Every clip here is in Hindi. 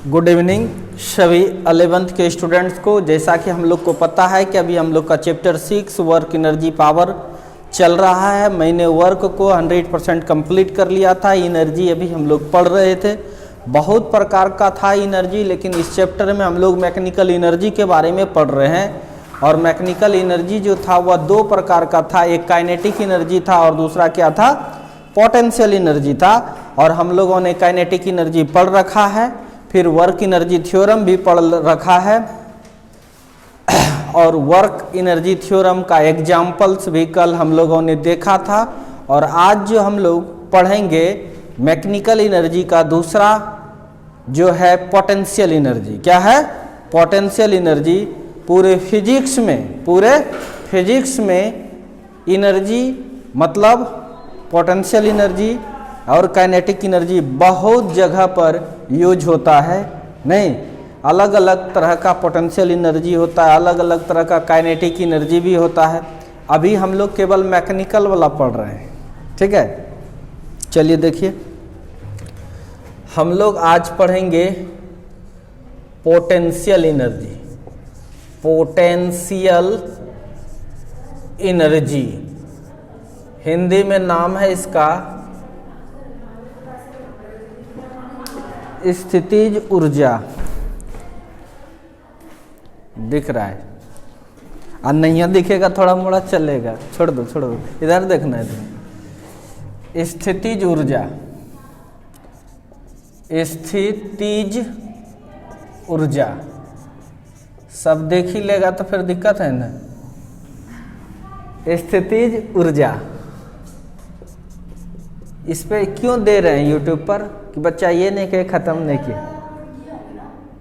गुड इवनिंग सभी 11th के स्टूडेंट्स को। जैसा कि हम लोग को पता है कि अभी हम लोग का चैप्टर 6 वर्क एनर्जी पावर चल रहा है। मैंने वर्क को 100% कंप्लीट कर लिया था। एनर्जी अभी हम लोग पढ़ रहे थे, बहुत प्रकार का था एनर्जी, लेकिन इस चैप्टर में हम लोग मैकेनिकल एनर्जी के बारे में पढ़ रहे हैं। और मैकेनिकल एनर्जी जो था वह दो प्रकार का था, एक काइनेटिक एनर्जी था और दूसरा क्या था, पोटेंशियल एनर्जी था। और हम लोगों ने काइनेटिक एनर्जी पढ़ रखा है, फिर वर्क एनर्जी थ्योरम भी पढ़ रखा है और वर्क एनर्जी थ्योरम का एग्जाम्पल्स भी कल हम लोगों ने देखा था। और आज जो हम लोग पढ़ेंगे मैकेनिकल एनर्जी का दूसरा जो है पोटेंशियल एनर्जी। क्या है? Potential energy. पूरे फिजिक्स में एनर्जी मतलब पोटेंशियल एनर्जी और काइनेटिक एनर्जी बहुत जगह पर यूज होता है। नहीं, अलग अलग तरह का पोटेंशियल एनर्जी होता है, अलग अलग तरह का काइनेटिक एनर्जी भी होता है। अभी हम लोग केवल मैकेनिकल वाला पढ़ रहे हैं, ठीक है। चलिए देखिए, हम लोग आज पढ़ेंगे potential energy. Potential energy Hindi में नाम है इसका स्थितिज ऊर्जा। दिख रहा है और नहीं दिखेगा, थोड़ा मोड़ा चलेगा, छोड़ दो इधर देखना है तुम्हें। स्थितिज ऊर्जा, स्थितिज ऊर्जा सब देख ही लेगा तो फिर दिक्कत है ना। स्थितिज ऊर्जा इस पे क्यों दे रहे हैं यूट्यूब पर कि बच्चा ये नहीं कहे ख़त्म नहीं किया।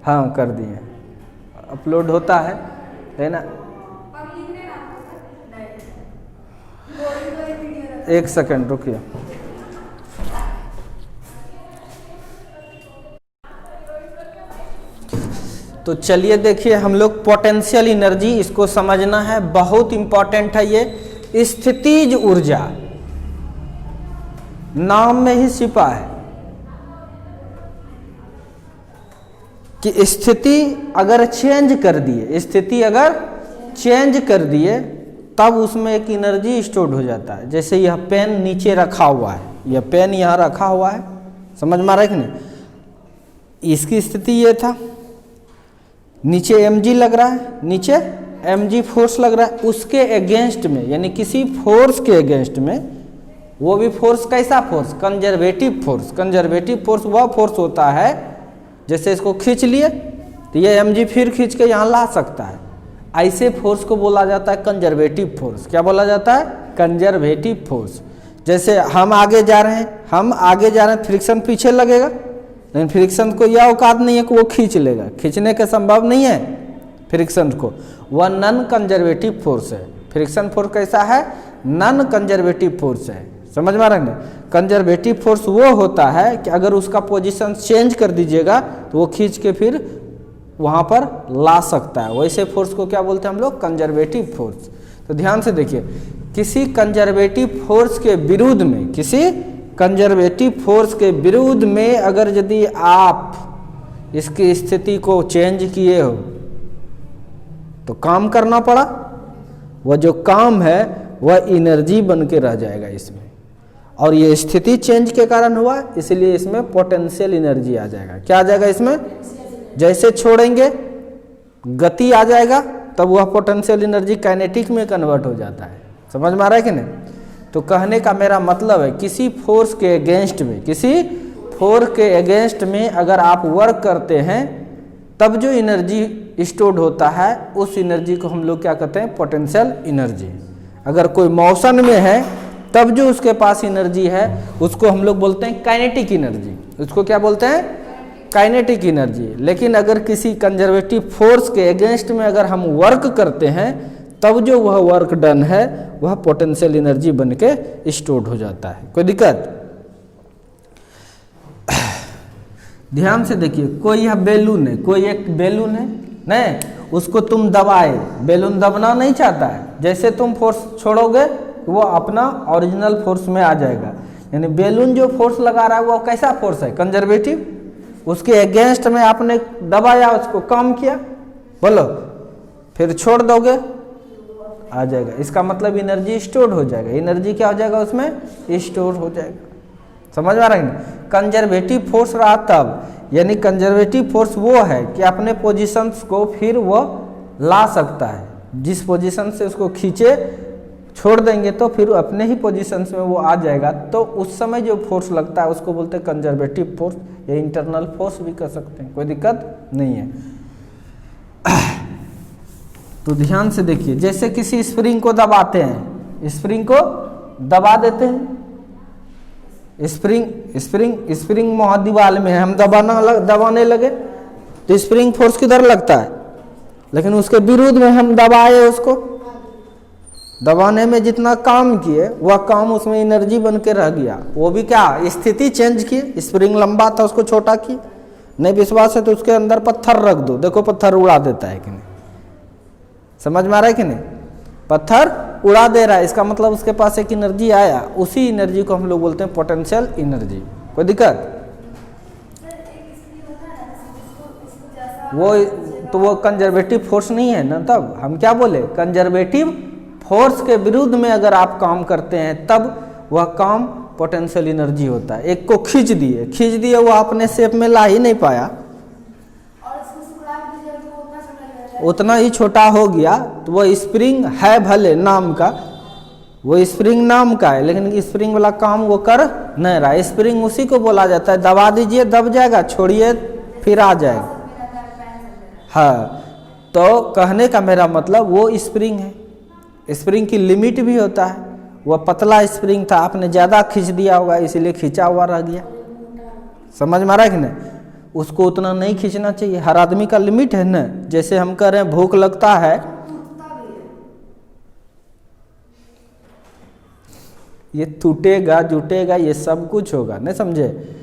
हाँ कर दिए, अपलोड होता है ना। एक सेकंड रुकिए। तो चलिए देखिए, हम लोग पोटेंशियल एनर्जी इसको समझना है, बहुत इंपॉर्टेंट है ये। स्थितिज ऊर्जा नाम में ही छिपा है कि स्थिति अगर चेंज कर दिए तब उसमें एक एनर्जी स्टोर हो जाता है। जैसे यह पेन नीचे रखा हुआ है, यह पेन यहाँ रखा हुआ है, समझ में आ रहा है कि नहीं। इसकी स्थिति ये था, नीचे mg लग रहा है, नीचे mg फोर्स लग रहा है, उसके अगेंस्ट में यानी किसी फोर्स के अगेंस्ट में, वो भी फोर्स कैसा force, conservative force. Conservative force वह फोर्स होता है, जैसे इसको खींच लिए तो ये mg फिर खींच के यहाँ ला सकता है, ऐसे फोर्स को बोला जाता है कंजर्वेटिव फोर्स। क्या बोला जाता है? Conservative force. जैसे हम आगे जा रहे हैं, फ्रिक्शन पीछे लगेगा, लेकिन फ्रिक्शन को यह औकात नहीं है कि वो खींच लेगा, खींचने का संभव नहीं है फ्रिक्शन को। वह नॉन कंजर्वेटिव फोर्स है। फ्रिक्शन फोर्स कैसा है? नॉन कंजर्वेटिव फोर्स है। समझ में आ रहा है ना। कंजर्वेटिव फोर्स वो होता है कि अगर उसका पोजीशन चेंज कर दीजिएगा तो वो खींच के फिर वहाँ पर ला सकता है। वैसे फोर्स को क्या बोलते हैं हम लोग? Conservative force. तो ध्यान से देखिए, किसी कंजर्वेटिव फोर्स के विरुद्ध में अगर यदि आप इसकी स्थिति को चेंज किए हो तो काम करना पड़ा, वह जो काम है वह एनर्जी बन के रह जाएगा इसमें। और ये स्थिति चेंज के कारण हुआ, इसलिए इसमें पोटेंशियल एनर्जी आ जाएगा। क्या आ जाएगा इसमें? जैसे छोड़ेंगे गति आ जाएगा, तब वह पोटेंशियल एनर्जी काइनेटिक में कन्वर्ट हो जाता है। समझ में आ रहा है कि नहीं। तो कहने का मेरा मतलब है, किसी फोर्स के अगेंस्ट में अगर आप वर्क करते हैं तब जो एनर्जी स्टोर्ड होता है उस एनर्जी को हम लोग क्या कहते हैं? Potential energy. अगर कोई मोशन में है तब जो उसके पास एनर्जी है उसको हम लोग बोलते हैं काइनेटिक एनर्जी। उसको क्या बोलते हैं? Kinetic energy. लेकिन अगर किसी कंजर्वेटिव फोर्स के अगेंस्ट में अगर हम वर्क करते हैं तब जो वह वर्क डन है वह पोटेंशियल एनर्जी बन के स्टोर्ड हो जाता है। कोई दिक्कत? ध्यान से देखिए, कोई यह बेलून है, कोई एक बेलून है, नहीं, उसको तुम दबाए, बेलून दबना नहीं चाहता है, जैसे तुम फोर्स छोड़ोगे वो अपना ओरिजिनल फोर्स में आ जाएगा। यानी बेलून जो फोर्स लगा रहा है वो कैसा फोर्स है? कंजर्वेटिव उसके अगेंस्ट में आपने दबाया, उसको कम किया, बोलो, फिर छोड़ दोगे आ जाएगा। इसका मतलब एनर्जी स्टोर हो जाएगा। एनर्जी क्या हो जाएगा उसमें? स्टोर हो जाएगा। समझ में आ रहा है? कंजर्वेटिव फोर्स रहा तब, यानी कंजर्वेटिव फोर्स वो है कि अपने पोजीशंस को फिर वो ला सकता है। जिस पोजीशन से उसको खींचे छोड़ देंगे तो फिर अपने ही पोजीशंस में वो आ जाएगा। तो उस समय जो फोर्स लगता है उसको बोलते हैं कंजर्वेटिव फोर्स या इंटरनल फोर्स भी कर सकते हैं, कोई दिक्कत नहीं है। तो ध्यान से देखिए, जैसे किसी स्प्रिंग को दबाते हैं, स्प्रिंग को दबा देते हैं, स्प्रिंग महादीवाल में हम दबाने लगे तो स्प्रिंग फोर्स किधर लगता है, लेकिन उसके विरुद्ध में हम दबाए, उसको दबाने में जितना काम किए वह काम उसमें एनर्जी बन के रह गया। वो भी क्या, स्थिति चेंज किए। स्प्रिंग लंबा था उसको छोटा किए। नहीं विश्वास है तो उसके अंदर पत्थर रख दो, देखो पत्थर उड़ा देता है कि नहीं। समझ में आ रहा है कि नहीं? पत्थर उड़ा दे रहा है, इसका मतलब उसके पास एक एनर्जी आया। उसी एनर्जी को हम लोग बोलते हैं पोटेंशियल एनर्जी। कोई दिक्कत? वो कंजर्वेटिव फोर्स नहीं है ना। तब हम क्या बोले, कंजर्वेटिव फोर्स के विरुद्ध में अगर आप काम करते हैं तब वह काम पोटेंशियल एनर्जी होता है। एक को खींच दिए वो अपने शेप में ला ही नहीं पाया, उतना ही छोटा हो गया। तो वो स्प्रिंग है भले नाम का, वो स्प्रिंग नाम का है, लेकिन स्प्रिंग वाला काम वो कर नहीं रहा। स्प्रिंग उसी को बोला जाता है, दबा दीजिए दब जाएगा, छोड़िए फिर आ जाएगा। हाँ, तो कहने का मेरा मतलब वो स्प्रिंग है। स्प्रिंग की लिमिट भी होता है। वह पतला स्प्रिंग था, आपने ज़्यादा खींच दिया होगा इसीलिए खींचा हुआ रह गया। समझ में आ रहा है कि नहीं? उसको उतना नहीं खींचना चाहिए। हर आदमी का लिमिट है ना। जैसे हम कह रहे हैं भूख लगता है, ये टूटेगा जुटेगा, ये सब कुछ होगा, नहीं समझे?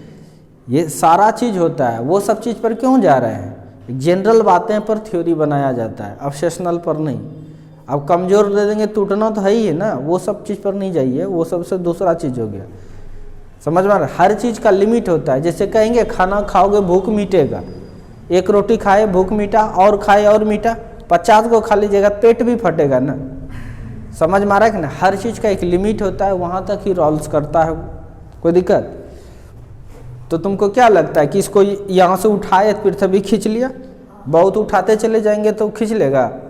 ये सारा चीज होता है। वो सब चीज पर क्यों जा रहे हैं? जनरल बातें पर थ्योरी बनाया जाता है, ऑब्सेशनल पर नहीं। अब कमजोर दे देंगे, टूटना तो है ही है ना, वो सब चीज़ पर नहीं जाइए, वो सबसे दूसरा चीज़ हो गया। समझ में आ रहा है? हर चीज़ का लिमिट होता है। जैसे कहेंगे खाना खाओगे भूख मिटेगा, एक रोटी खाए भूख मिटा, और खाए और मिटा, 50 को खा लीजिएगा पेट भी फटेगा ना। समझ में आ रहा है कि ना? हर चीज़ का एक लिमिट होता है, वहाँ तक ही रोल्स करता है। कोई दिक्कत? तो तुमको क्या लगता है कि इसको यहाँ से उठाए पृथ्वी खींच लिया? बहुत उठाते चले जाएंगे तो खींच लेगा?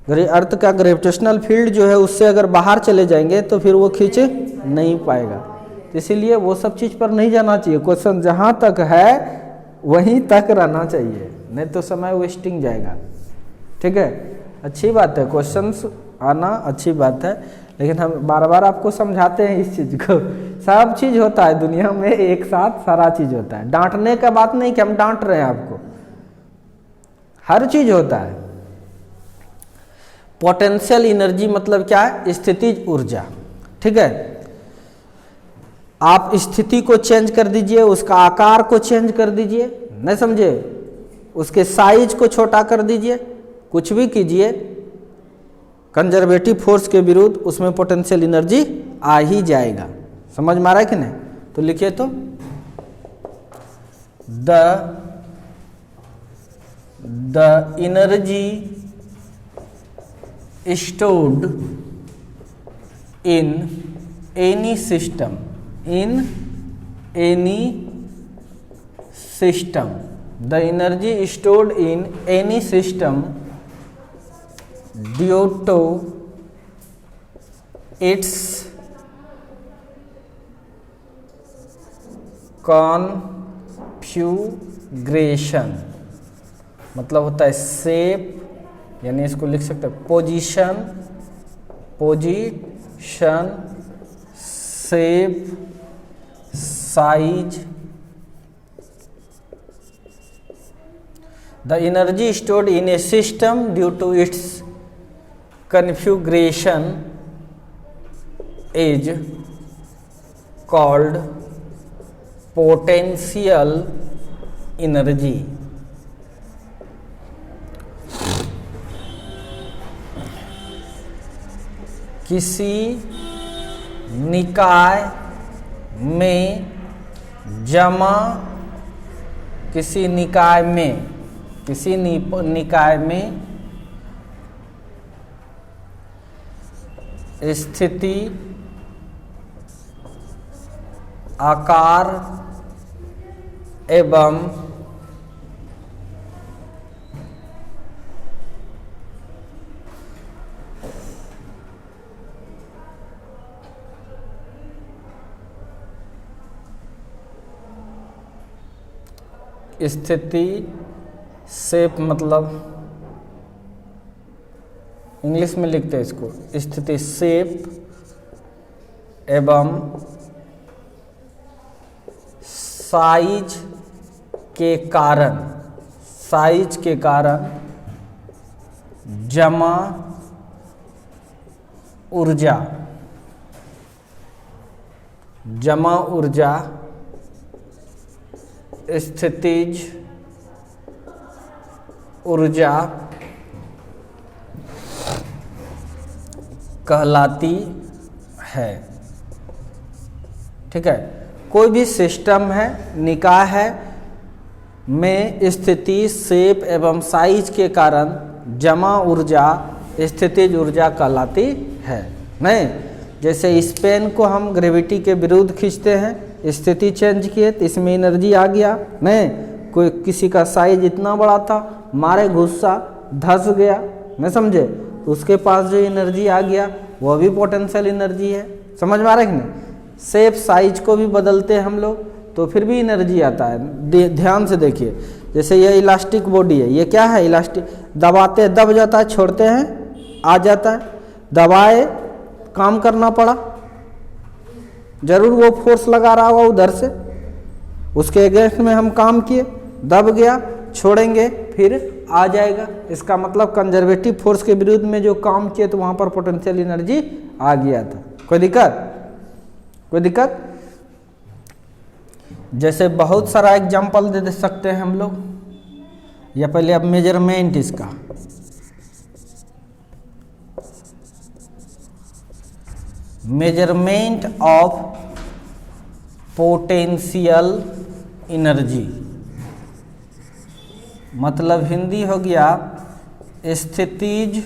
अर्थ का ग्रेविटेशनल फील्ड जो है उससे अगर बाहर चले जाएंगे तो फिर वो खींच नहीं पाएगा। तो इसीलिए वो सब चीज़ पर नहीं जाना चाहिए। क्वेश्चन जहाँ तक है वहीं तक रहना चाहिए, नहीं तो समय वेस्टिंग जाएगा। ठीक है, अच्छी बात है, क्वेश्चंस आना अच्छी बात है, लेकिन हम बार बार आपको समझाते हैं इस चीज़ को। सब चीज़ होता है दुनिया में, एक साथ सारा चीज़ होता है। डांटने का बात नहीं कि हम डांट रहे हैं आपको, हर चीज़ होता है। पोटेंशियल एनर्जी मतलब क्या है? स्थितिज ऊर्जा। ठीक है, आप स्थिति को चेंज कर दीजिए, उसका आकार को चेंज कर दीजिए, नहीं समझे? उसके साइज को छोटा कर दीजिए, कुछ भी कीजिए, कंजर्वेटिव फोर्स के विरुद्ध उसमें पोटेंशियल एनर्जी आ ही जाएगा। समझ में आ रहा है कि नहीं? तो लिखिए तो, the energy stored in any system, the energy stored in any system due to its configuration, मतलब होता है शेप, यानी इसको लिख सकते हैं position, shape, size. The energy stored in a system due to its configuration is called potential energy. किसी निकाय में जमा किसी निकाय में, किसी निकाय में स्थिति, आकार एवं स्थिति, शेप मतलब इंग्लिश में लिखते हैं इसको, स्थिति, शेप एवं साइज के कारण, साइज के कारण जमा ऊर्जा, जमा ऊर्जा स्थितिज ऊर्जा कहलाती है। ठीक है, कोई भी सिस्टम है, निकाय है में स्थिति, शेप एवं साइज के कारण जमा ऊर्जा स्थितिज ऊर्जा कहलाती है। नहीं, जैसे इस पेन को हम ग्रेविटी के विरुद्ध खींचते हैं, स्थिति चेंज किए तो इसमें एनर्जी आ गया। नहीं, कोई किसी का साइज इतना बड़ा था, मारे गुस्सा धंस गया, नहीं समझे, तो उसके पास जो एनर्जी आ गया वह भी पोटेंशियल एनर्जी है। समझ में आ रहा है कि नहीं? शेप साइज को भी बदलते हैं हम लोग तो फिर भी एनर्जी आता है। ध्यान से देखिए, जैसे ये इलास्टिक बॉडी है, ये क्या है, इलास्टिक, दबाते दब जाता है, छोड़ते हैं आ जाता है, दबाए काम करना पड़ा, जरूर वो फोर्स लगा रहा होगा उधर से, उसके अगेंस्ट में हम काम किए, दब गया, छोड़ेंगे फिर आ जाएगा। इसका मतलब कंजर्वेटिव फोर्स के विरुद्ध में जो काम किए तो वहां पर पोटेंशियल एनर्जी आ गया था। कोई दिक्कत? कोई दिक्कत? जैसे बहुत सारा एग्जांपल दे सकते हैं हम लोग, या पहले अब मेजरमेंट इसका, मेजरमेंट ऑफ पोटेंशियल एनर्जी, मतलब हिंदी हो गया स्थितिज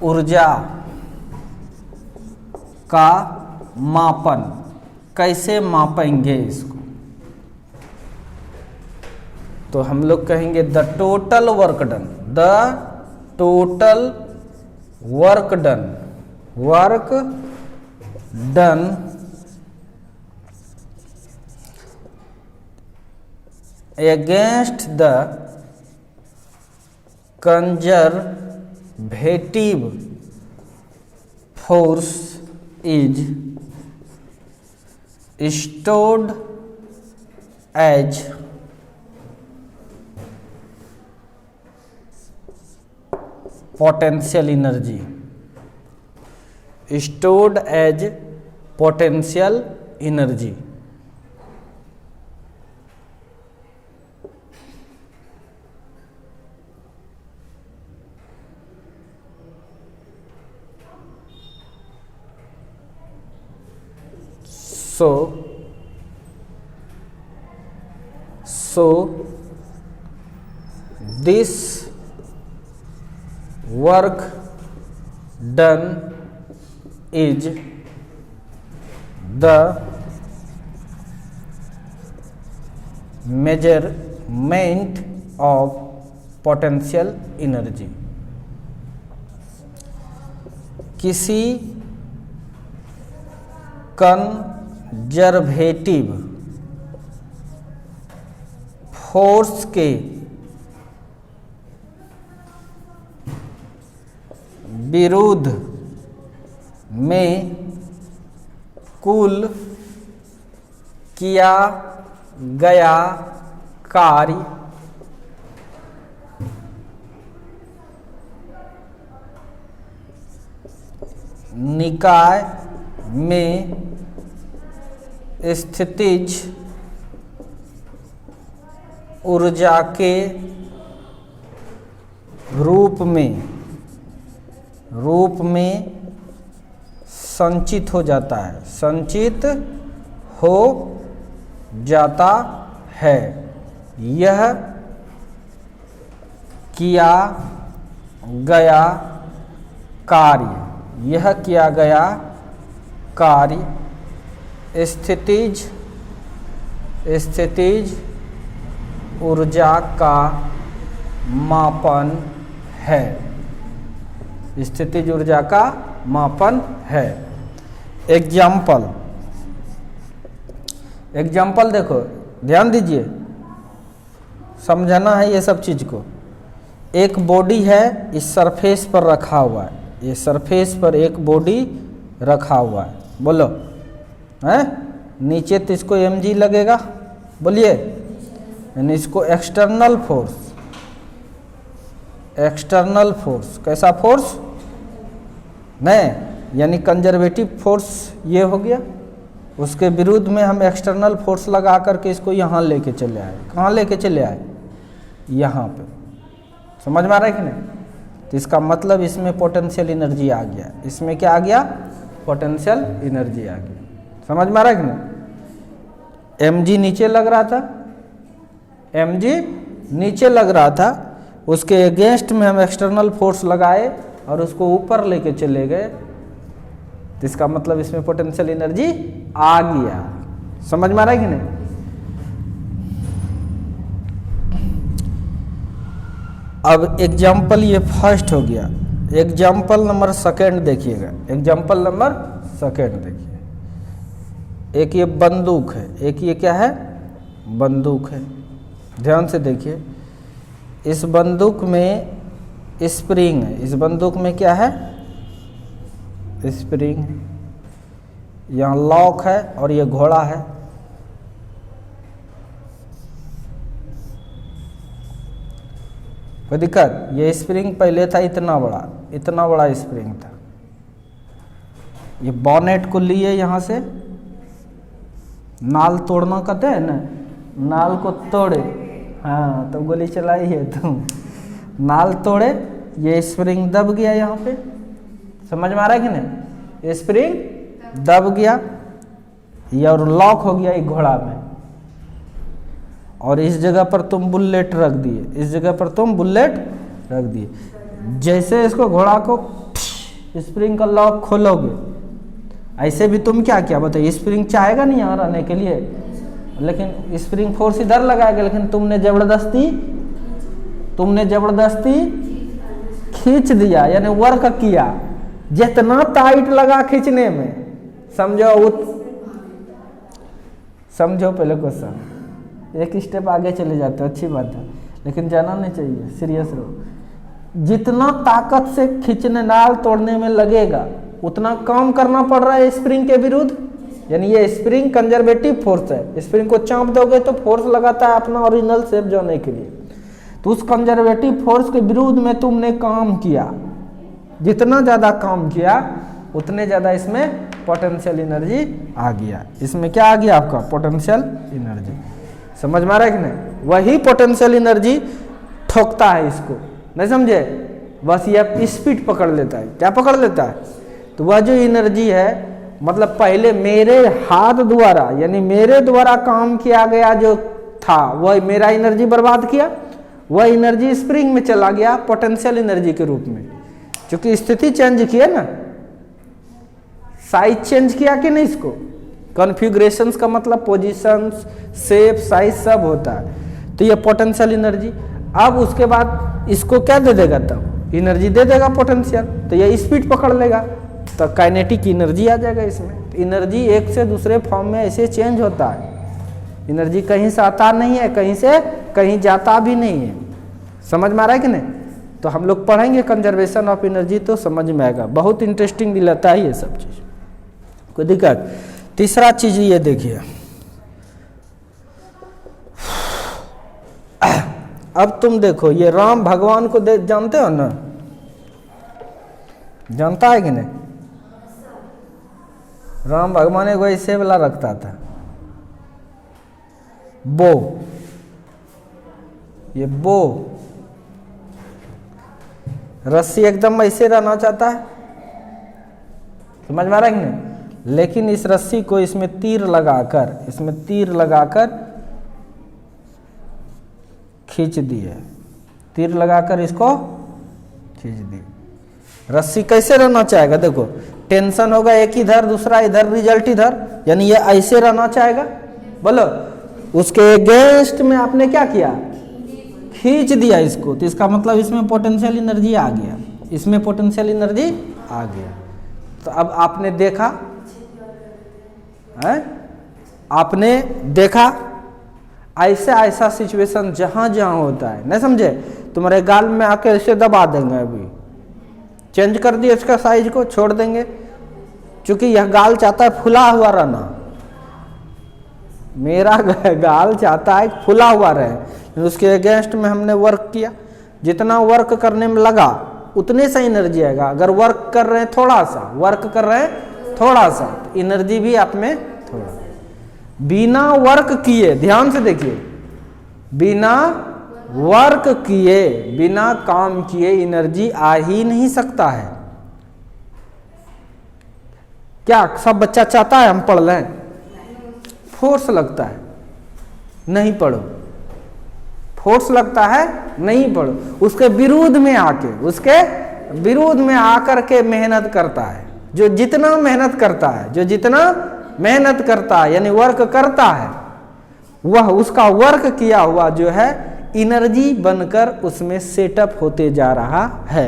ऊर्जा का मापन। कैसे मापेंगे इसको? तो हम लोग कहेंगे the total work done, the total work done, work done against the conservative force is stored as potential energy, stored as potential energy। So this work done is the measurement of potential energy। किसी कंजर्वेटिव फोर्स के विरुद्ध में कुल किया गया कार्य निकाय में स्थितिज ऊर्जा के रूप में संचित हो जाता है, संचित हो जाता है। यह किया गया कार्य, यह किया गया कार्य स्थितिज ऊर्जा का मापन है, स्थितिज ऊर्जा का मापन है। एग्जाम्पल देखो, ध्यान दीजिए, समझना है ये सब चीज को। एक बॉडी है, इस सरफेस पर रखा हुआ है, ये सरफेस पर एक बॉडी रखा हुआ है, बोलो है। नीचे तो इसको mg लगेगा, बोलिए, यानी इसको एक्सटर्नल फोर्स, कैसा फोर्स नहीं, यानी कंजर्वेटिव फोर्स ये हो गया। उसके विरुद्ध में हम एक्सटर्नल फोर्स लगा करके इसको यहाँ लेके चले आए। कहाँ लेके चले आए? यहाँ पे। समझ में आ रहा है कि नहीं? तो इसका मतलब इसमें पोटेंशियल एनर्जी आ गया। इसमें क्या आ गया? पोटेंशियल एनर्जी आ गया। समझ में आ रहा है कि नहीं? mg नीचे लग रहा था, mg नीचे लग रहा था, उसके अगेंस्ट में हम एक्सटर्नल फोर्स लगाए और उसको ऊपर लेके चले गए, तो इसका मतलब इसमें पोटेंशियल एनर्जी आ गया। समझ में आ रहा है कि नहीं? अब एग्जाम्पल ये फर्स्ट हो गया। एग्जाम्पल नंबर सेकेंड देखिएगा, एग्जाम्पल नंबर सेकेंड देखिए। एक ये बंदूक है, एक ये क्या है? बंदूक है। ध्यान से देखिए, इस बंदूक में स्प्रिंग है। इस बंदूक में क्या है? स्प्रिंग है। यहाँ लॉक है और ये घोड़ा है। कोई दिक्कत? ये स्प्रिंग पहले था इतना बड़ा स्प्रिंग था। ये बॉनेट को लिए यहाँ से, नाल तोड़ना कहते हैं ना, नाल को तोड़े, हाँ तो गोली चलाई है तुम, नाल तोड़े, ये स्प्रिंग दब गया यहाँ पे। समझ में आ रहा है कि नहीं? स्प्रिंग दब गया, ये और लॉक हो गया एक घोड़ा में, और इस जगह पर तुम बुलेट रख दिए, इस जगह पर तुम बुलेट रख दिए। जैसे इसको घोड़ा को स्प्रिंग का लॉक खोलोगे, ऐसे भी तुम क्या किया बताइए? स्प्रिंग चाहेगा नहीं यहाँ रहने के लिए, लेकिन स्प्रिंग फोर्स इधर लगाएगा, लेकिन तुमने जबरदस्ती खींच दिया, यानी वर्क किया। जितना टाइट लगा खींचने में, समझो पहले क्वेश्चन, एक स्टेप आगे चले जाते हो, अच्छी बात है, लेकिन जाना नहीं चाहिए, सीरियस रहो। जितना ताकत से खींचने, नाल तोड़ने में लगेगा, उतना काम करना पड़ रहा है स्प्रिंग के विरुद्ध। यानी ये स्प्रिंग कंजर्वेटिव फोर्स है, स्प्रिंग को चाँप दोगे तो फोर्स लगाता है अपना ओरिजिनल शेप जाने के लिए। तो उस कंजर्वेटिव फोर्स के विरुद्ध में तुमने काम किया, जितना ज़्यादा काम किया उतने ज़्यादा इसमें पोटेंशियल एनर्जी आ गया। इसमें क्या आ गया आपका? Potential energy. समझ में आ रहा है कि नहीं? वही पोटेंशियल एनर्जी ठोकता है इसको, नहीं समझे? बस ये स्पीड पकड़ लेता है। क्या पकड़ लेता है? तो वह जो एनर्जी है, मतलब पहले मेरे हाथ द्वारा, यानी मेरे द्वारा काम किया गया जो था, वह मेरा एनर्जी बर्बाद किया, वह एनर्जी स्प्रिंग में चला गया पोटेंशियल एनर्जी के रूप में। क्योंकि स्थिति चेंज किया ना, साइज चेंज किया कि नहीं? इसको कॉन्फ़िगरेशंस का मतलब पोजीशंस, शेप, साइज सब होता है। तो ये पोटेंशियल एनर्जी। अब उसके बाद इसको क्या दे देगा? तब एनर्जी दे देगा पोटेंशियल, तो ये स्पीड पकड़ लेगा, तो काइनेटिक एनर्जी आ जाएगा इसमें। एनर्जी एक से दूसरे फॉर्म में ऐसे चेंज होता है। एनर्जी कहीं से आता नहीं है, कहीं से कहीं जाता भी नहीं है। समझ में आ रहा है कि नहीं? तो हम लोग पढ़ेंगे कंजर्वेशन ऑफ एनर्जी तो समझ में आएगा। बहुत इंटरेस्टिंग दिलाता है ये सब चीज़, कोई दिक्कत? तीसरा चीज ये देखिए, अब तुम देखो, ये राम भगवान को जानते हो ना? जानता है कि नहीं? राम भगवान एक ऐसे वाला रखता था, बो, ये बो, रस्सी एकदम ऐसे रहना चाहता है। समझ में आ रहा है कि नहीं? लेकिन इस रस्सी को इसमें तीर लगाकर खींच दिए, तीर लगाकर इसको खींच दिए। रस्सी कैसे रहना चाहेगा, देखो टेंशन होगा एक इधर दूसरा इधर, रिजल्ट इधर, यानी ये ऐसे रहना चाहेगा। बोलो, उसके अगेंस्ट में आपने क्या किया, खींच दिया इसको, तो इसका मतलब इसमें पोटेंशियल एनर्जी आ गया, इसमें पोटेंशियल एनर्जी आ गया। तो अब आपने देखा है, आपने देखा ऐसा सिचुएशन जहां जहां होता है, नहीं समझे, तुम्हारे गाल में आके ऐसे दबा देंगे, अभी चेंज कर दिए इसका साइज को, छोड़ देंगे, क्योंकि यह गाल चाहता है फुला हुआ रहना, मेरा गाल चाहता है फुला हुआ रहे, उसके अगेंस्ट में हमने वर्क किया, जितना वर्क करने में लगा उतने सा एनर्जी आएगा। अगर वर्क कर रहे हैं थोड़ा सा, वर्क कर रहे हैं थोड़ा सा, तो एनर्जी भी आप में थोड़ा। बिना वर्क किए, ध्यान से देखिए, बिना वर्क किए, बिना काम किए एनर्जी आ ही नहीं सकता है। क्या सब बच्चा चाहता है हम पढ़ लें, फोर्स लगता है नहीं पढ़ो, फोर्स लगता है नहीं पढ़ो, उसके विरुद्ध में आके, उसके विरुद्ध में आकर के मेहनत करता है। जो जितना मेहनत करता है, जो जितना मेहनत करता है यानी वर्क करता है, वह उसका वर्क किया हुआ जो है एनर्जी बनकर उसमें सेटअप होते जा रहा है।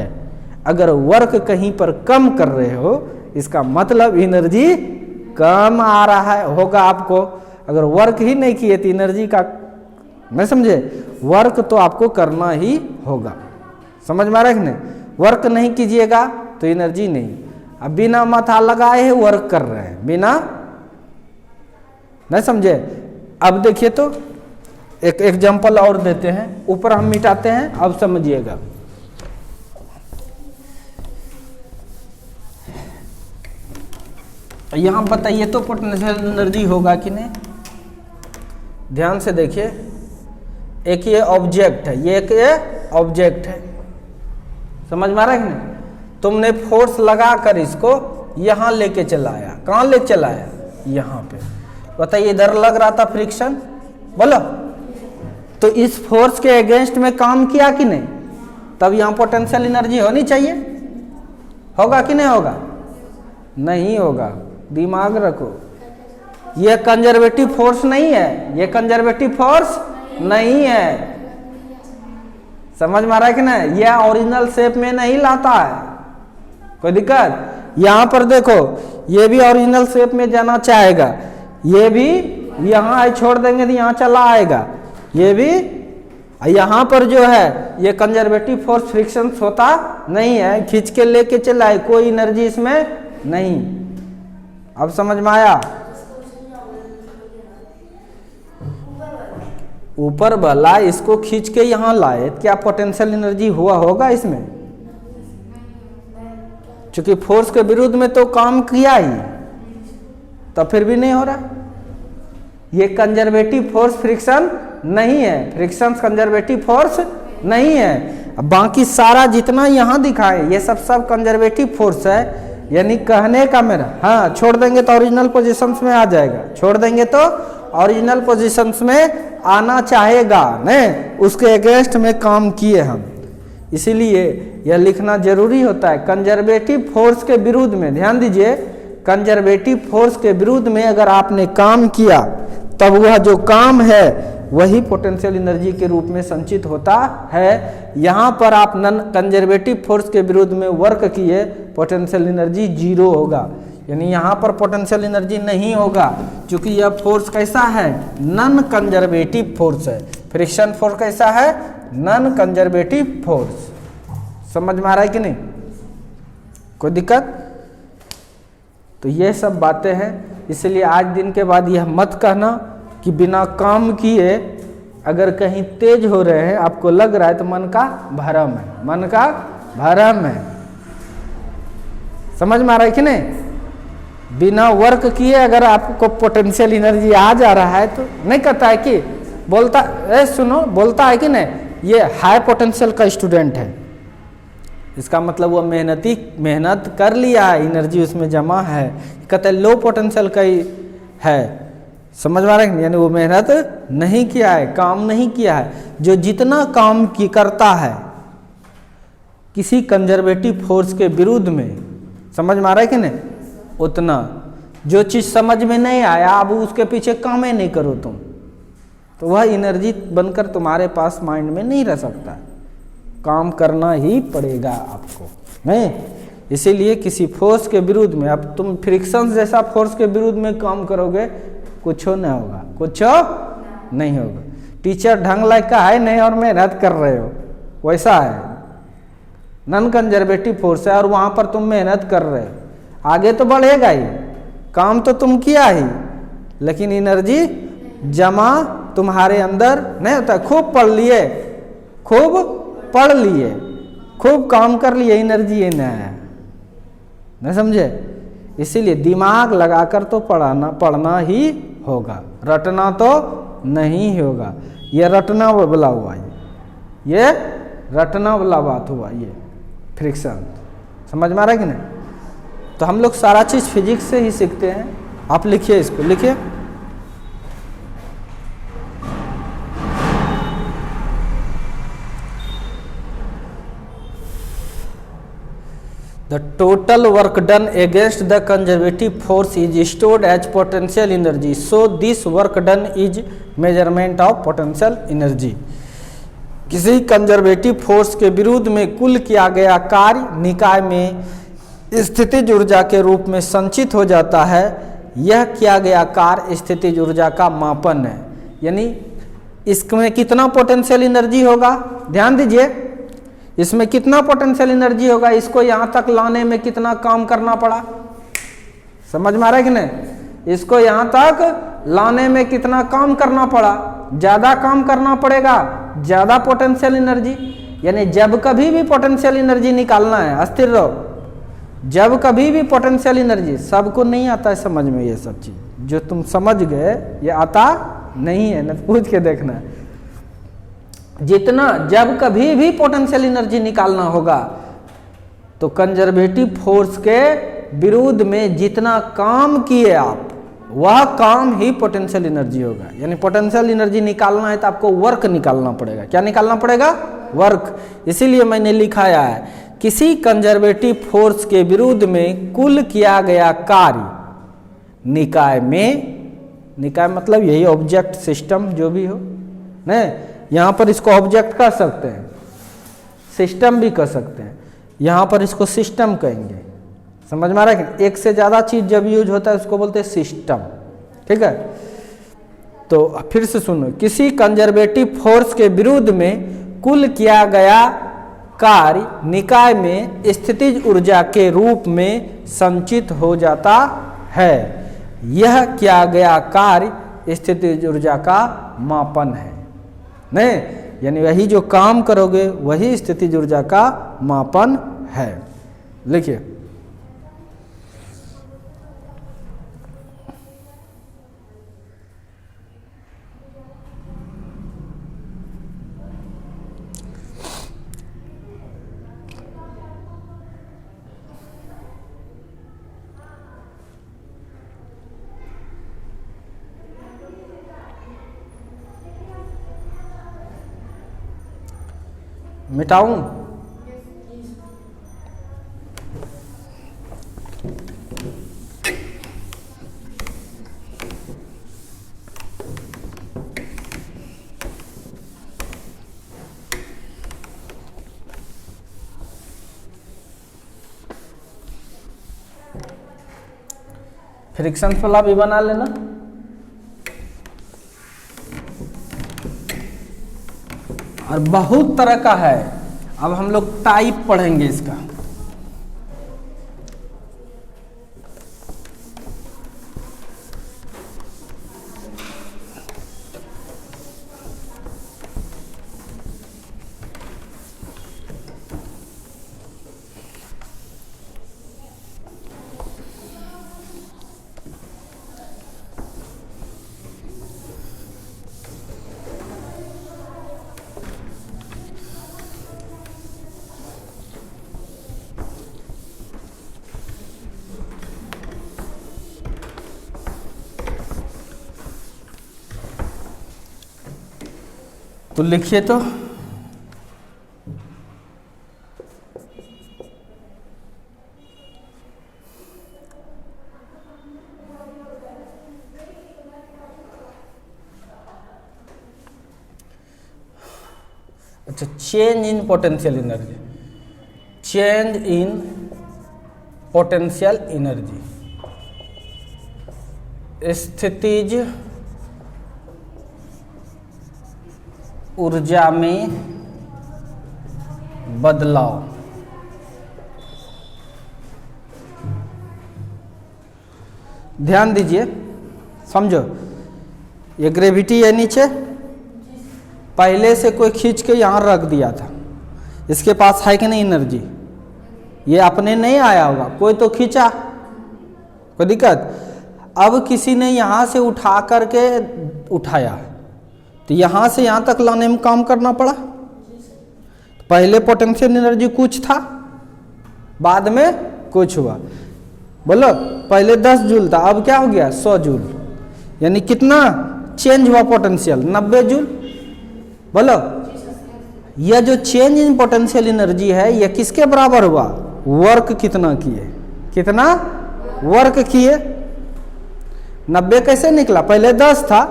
अगर वर्क कहीं पर कम कर रहे हो, इसका मतलब एनर्जी कम आ रहा है, होगा आपको। अगर वर्क ही नहीं किए तो एनर्जी का, नहीं समझे, वर्क तो आपको करना ही होगा। समझ में आ रहा है कि नहीं, वर्क नहीं कीजिएगा तो एनर्जी नहीं। अब बिना माथा लगाए हैं वर्क कर रहे हैं, बिना, नहीं समझे। अब देखिए तो एक एग्जांपल और देते हैं, ऊपर हम मिटाते हैं, अब समझिएगा। यहां बताइए तो पोटेंशियल एनर्जी होगा कि नहीं, ध्यान से देखिए। एक ये ऑब्जेक्ट है, ये एक ऑब्जेक्ट है, समझ में आ रहा है कि नहीं। तुमने फोर्स लगाकर इसको यहां लेके चलाया, कहां ले चलाया, यहां पे। बताइए इधर लग रहा था फ्रिक्शन, बोलो, तो इस फोर्स के अगेंस्ट में काम किया कि नहीं, तब यहां पोटेंशियल एनर्जी होनी चाहिए। होगा कि नहीं होगा, नहीं होगा, दिमाग रखो। यह कंजर्वेटिव फोर्स नहीं है, यह कंजर्वेटिव फोर्स नहीं है, समझ में आ रहा है कि नहीं। यह ओरिजिनल शेप में नहीं लाता है, कोई दिक्कत। यहां पर देखो, ये भी ओरिजिनल शेप में जाना चाहेगा, ये भी यहां छोड़ देंगे तो यहां चला आएगा, ये भी। यहां पर जो है ये कंजर्वेटिव फोर्स फ्रिक्शन होता नहीं है, खींच के लेके चलाए, कोई एनर्जी इसमें नहीं। अब समझ में आया। ऊपर वाला इसको खींच के यहां लाए, क्या पोटेंशियल एनर्जी हुआ होगा इसमें, क्योंकि फोर्स के विरुद्ध में तो काम किया ही, तब फिर भी नहीं हो रहा। ये कंजर्वेटिव फोर्स फ्रिक्शन नहीं है, फ्रिक्शन कंजर्वेटिव फोर्स नहीं है। अब बाकी सारा जितना यहां दिखाए ये सब कंजर्वेटिव फोर्स है, यानी कहने का मेरा, हाँ छोड़ देंगे तो ओरिजिनल पोजीशंस में आ जाएगा, छोड़ देंगे तो ओरिजिनल पोजीशंस में आना चाहेगा, नहीं उसके अगेंस्ट में काम किए हम। इसीलिए यह लिखना जरूरी होता है, कंजर्वेटिव फोर्स के विरुद्ध में, ध्यान दीजिए, कंजर्वेटिव फोर्स के विरुद्ध में अगर आपने काम किया तब वह जो काम है वही पोटेंशियल एनर्जी के रूप में संचित होता है। यहाँ पर आप नन कंजर्वेटिव फोर्स के विरुद्ध में वर्क किए, पोटेंशियल एनर्जी जीरो होगा, यानी यहाँ पर पोटेंशियल एनर्जी नहीं होगा, क्योंकि यह फोर्स कैसा है, नन कंजर्वेटिव फोर्स है। फ्रिक्शन फोर्स कैसा है, नन कंजर्वेटिव फोर्स। समझ में आ रहा है कि नहीं, कोई दिक्कत। तो ये सब बातें हैं, इसलिए आज दिन के बाद यह मत कहना कि बिना काम किए अगर कहीं तेज हो रहे हैं, आपको लग रहा है तो मन का भ्रम है, मन का भ्रम है। समझ में आ रहा है कि नहीं। बिना वर्क किए अगर आपको पोटेंशियल एनर्जी आ जा रहा है तो नहीं कहता है कि बोलता, सुनो, बोलता है कि नहीं ये हाई पोटेंशियल का स्टूडेंट है, इसका मतलब वो मेहनत कर लिया है, एनर्जी उसमें जमा है। कहते हैं लो पोटेंशियल का ही है, समझ में आ रहा है? यानी वो मेहनत नहीं किया है, काम नहीं किया है। जो जितना काम की करता है किसी कंजर्वेटिव फोर्स के विरुद्ध में, समझ में आ रहा है कि नहीं, उतना। जो चीज़ समझ में नहीं आया अब उसके पीछे काम ही नहीं करो तुम, तो वह एनर्जी बनकर तुम्हारे पास माइंड में नहीं रह सकता। काम करना ही पड़ेगा आपको, नहीं? इसीलिए किसी फोर्स के विरुद्ध में, अब तुम फ्रिक्शन जैसा फोर्स के विरुद्ध में काम करोगे कुछ नहीं होगा, कुछ नहीं होगा। टीचर ढंग लायक का है नहीं और मेहनत कर रहे हो, वैसा है। नॉन कंजर्वेटिव फोर्स है और वहाँ पर तुम मेहनत कर रहे हो, आगे तो बढ़ेगा ही, काम तो तुम किया ही, लेकिन एनर्जी जमा तुम्हारे अंदर नहीं होता। खूब पढ़ लिए, खूब पढ़ लिए, खूब काम कर लिए, एनर्जी ये नहीं समझे? इसीलिए दिमाग लगाकर तो पढ़ना ही होगा, रटना तो नहीं होगा। ये रटना वाला हुआ, ये रटना वाला बात हुआ, ये फ्रिक्शन। समझ में आ रहा है कि नहीं? तो हम लोग सारा चीज़ फिजिक्स से ही सीखते हैं। आप लिखिए, इसको लिखिए। The total work done against the conservative force is stored as potential energy. So this work done is measurement of potential energy. किसी कंजर्वेटिव फोर्स के विरुद्ध में कुल किया गया कार्य निकाय में स्थितिज ऊर्जा के रूप में संचित हो जाता है। यह किया गया कार्य स्थितिज ऊर्जा का मापन है। यानी इसमें कितना पोटेंशियल एनर्जी होगा, ध्यान दीजिए, इसमें कितना पोटेंशियल एनर्जी होगा, इसको यहाँ तक लाने में कितना काम करना पड़ा, समझ में आ रहा है कि नहीं? इसको यहाँ तक लाने में कितना काम करना पड़ा, ज़्यादा काम करना पड़ेगा, ज़्यादा पोटेंशियल एनर्जी। यानी जब कभी भी पोटेंशियल एनर्जी निकालना है, अस्थिर रहो, जब कभी भी पोटेंशियल एनर्जी, सबको नहीं आता है समझ में ये सब चीज़, जो तुम समझ गए ये आता नहीं है, न पूछ के देखना है। जितना जब कभी भी पोटेंशियल एनर्जी निकालना होगा तो कंजर्वेटिव फोर्स के विरुद्ध में जितना काम किए आप, वह काम ही पोटेंशियल एनर्जी होगा। यानी पोटेंशियल एनर्जी निकालना है तो आपको वर्क निकालना पड़ेगा। क्या निकालना पड़ेगा? वर्क। इसीलिए मैंने लिखाया है किसी कंजर्वेटिव फोर्स के विरुद्ध में कुल किया गया कार्य निकाय में, निकाय मतलब यही ऑब्जेक्ट सिस्टम जो भी हो, नहीं, यहाँ पर इसको ऑब्जेक्ट कह सकते हैं, सिस्टम भी कह सकते हैं, यहाँ पर इसको सिस्टम कहेंगे। समझ में आ रहा है कि एक से ज़्यादा चीज़ जब यूज होता है उसको बोलते हैं सिस्टम, ठीक है? तो फिर से सुनो, किसी कंजर्वेटिव फोर्स के विरुद्ध में कुल किया गया कार्य निकाय में स्थितिज ऊर्जा के रूप में संचित हो जाता है। यह किया गया कार्य स्थितिज ऊर्जा का मापन है। नहीं, यानी वही जो काम करोगे वही स्थितिज ऊर्जा का मापन है। लिखिए, मिटाऊं? फ्रिक्शन वाला भी बना लेना। और बहुत तरह का है, अब हम लोग टाइप पढ़ेंगे इसका। तो लिखिए तो अच्छा, change in potential energy, change in potential energy, स्थितिज ऊर्जा में बदलाव। ध्यान दीजिए, समझो, ये ग्रेविटी है नीचे, पहले से कोई खींच के यहाँ रख दिया था, इसके पास है कि नहीं एनर्जी, ये अपने नहीं आया होगा, कोई तो खींचा, कोई दिक्कत। अब किसी ने यहाँ से उठा करके उठाया, तो यहाँ से यहाँ तक लाने में काम करना पड़ा। पहले पोटेंशियल एनर्जी कुछ था, बाद में कुछ हुआ। बोलो, पहले 10 जूल था, अब क्या हो गया 100 जूल, यानी कितना चेंज हुआ पोटेंशियल, 90 जूल। बोलो, यह जो चेंज इन पोटेंशियल एनर्जी है, यह किसके बराबर हुआ, वर्क कितना किए, कितना वर्क किए। 90 कैसे निकला, पहले 10 था,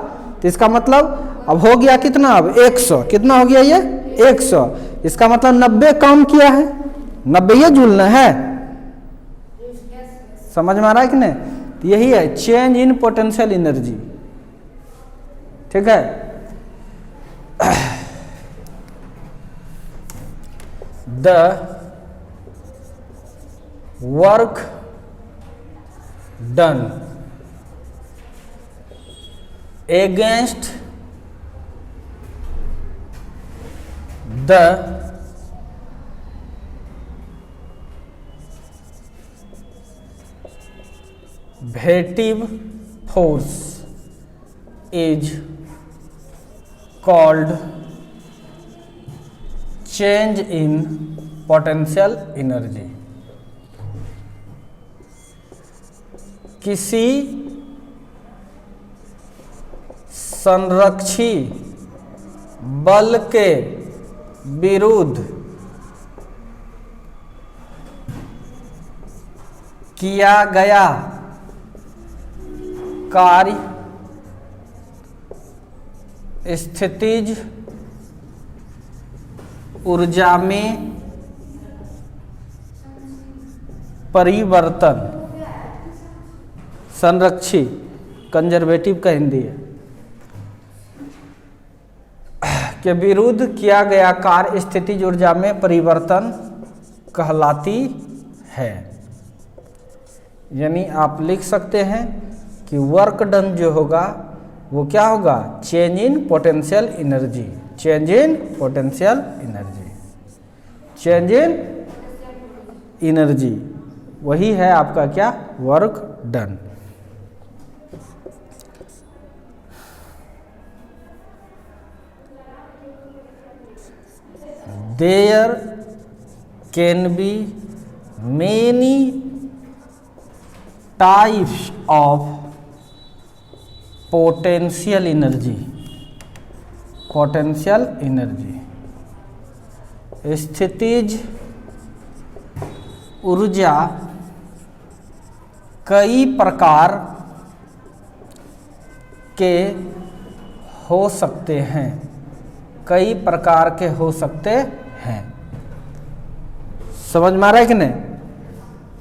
तो इसका मतलब अब हो गया कितना, अब 100, कितना हो गया ये 100, इसका मतलब 90 काम किया है, 90 ये जूल है, समझ में आ रहा है कि नहीं। तो यही है चेंज इन पोटेंशियल एनर्जी, ठीक है। The work done against the vective force is called change in potential energy। किसी संरक्षी बल के विरुद्ध किया गया कार्य स्थितिज ऊर्जा में परिवर्तन, संरक्षी कंजर्वेटिव का हिंदी है, के विरुद्ध किया गया कार्य स्थितिज ऊर्जा में परिवर्तन कहलाती है। यानी आप लिख सकते हैं कि वर्क डन जो होगा वो क्या होगा, change in potential energy, change in potential energy, change in energy, वही है आपका क्या, work done. There can be many types of potential energy, potential energy, स्थितिज ऊर्जा कई प्रकार के हो सकते हैं, कई प्रकार के हो सकते हैं, समझ में आ रहा है कि नहीं।